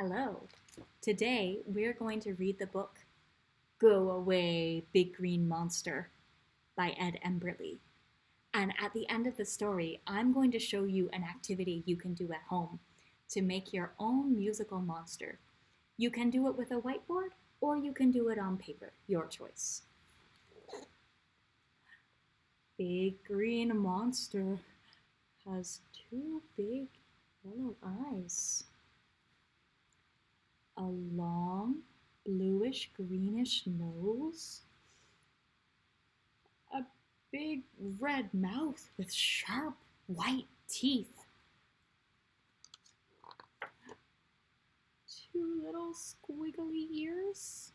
Hello. Today we're going to read the book Go Away, Big Green Monster by Ed Emberley. And at the end of the story, I'm going to show you an activity you can do at home to make your own musical monster. You can do it with a whiteboard or you can do it on paper, your choice. Big Green Monster has two big yellow eyes. A long bluish greenish nose, a big red mouth with sharp white teeth, two little squiggly ears,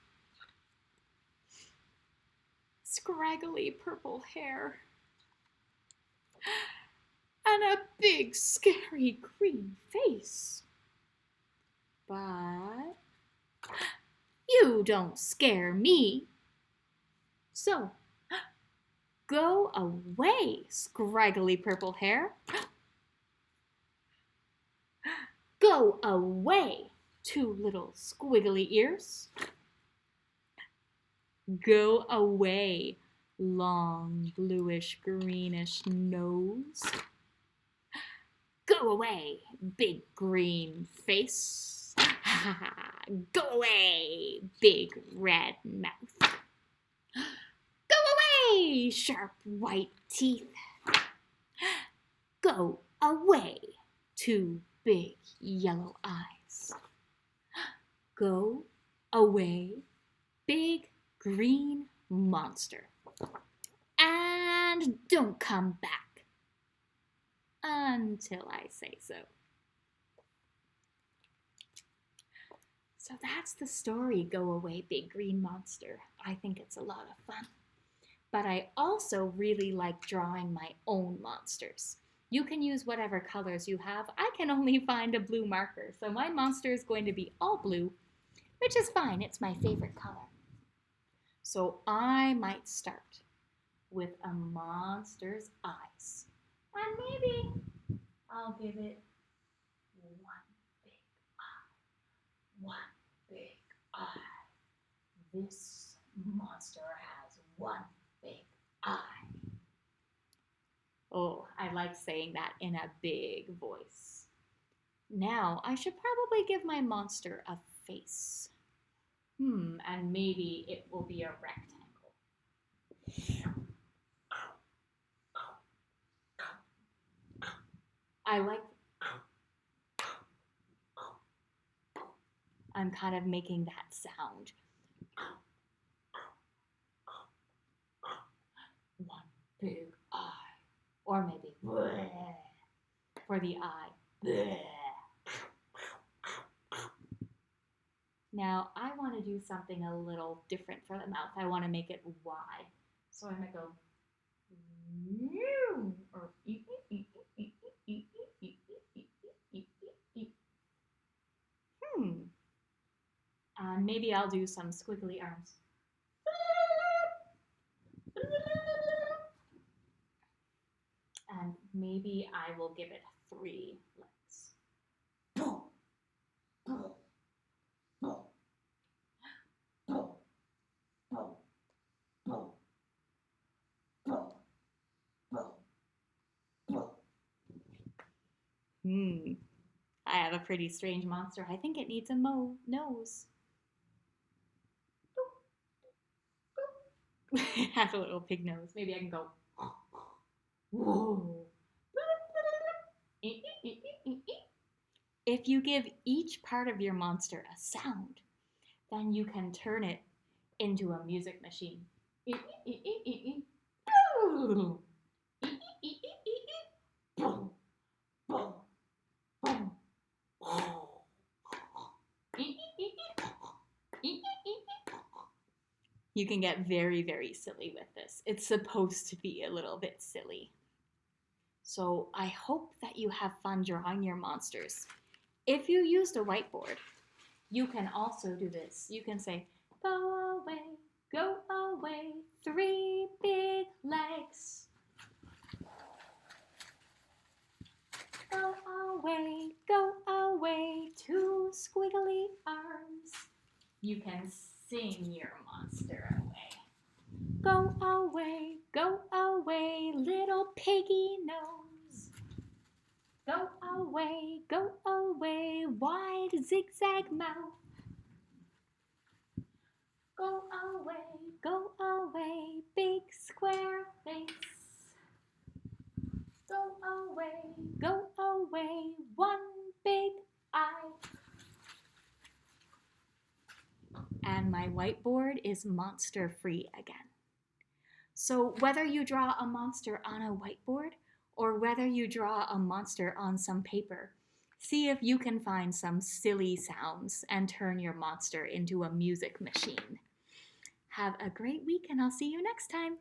scraggly purple hair, and a big scary green face. But you don't scare me. So, go away, scraggly purple hair. Go away, two little squiggly ears. Go away, long bluish greenish nose. Go away, big green face. Go away, big red mouth. Go away, sharp white teeth. Go away, two big yellow eyes. Go away, big green monster. And don't come back until I say so. So that's the story, Go Away, Big Green Monster. I think it's a lot of fun. But I also really like drawing my own monsters. You can use whatever colors you have. I can only find a blue marker, so my monster is going to be all blue, which is fine. It's my favorite color. So I might start with a monster's eyes. And maybe I'll give it one big eye. One big eye. This monster has one big eye. Oh, I like saying that in a big voice. Now, I should probably give my monster a face. And maybe it will be a rectangle. I'm kind of making that sound. One big eye. Or maybe bleh, for the eye. Bleh. Now, I want to do something a little different for the mouth. I want to make it wide. So I'm going to go or and maybe I'll do some squiggly arms. And maybe I will give it 3 legs. I have a pretty strange monster. I think it needs a nose. It has a little pig nose. Maybe I can go. Whoa. If you give each part of your monster a sound, then you can turn it into a music machine. You can get very, very silly with this. It's supposed to be a little bit silly. So I hope that you have fun drawing your monsters. If you used a whiteboard, you can also do this. You can say, go away, 3 big legs. Go away, 2 squiggly you can sing your monster away. Go away, little piggy nose. Go away, wide zigzag mouth. Go away, big square face. Go away, one big eye. And my whiteboard is monster free again. So whether you draw a monster on a whiteboard or whether you draw a monster on some paper, see if you can find some silly sounds and turn your monster into a music machine. Have a great week and I'll see you next time.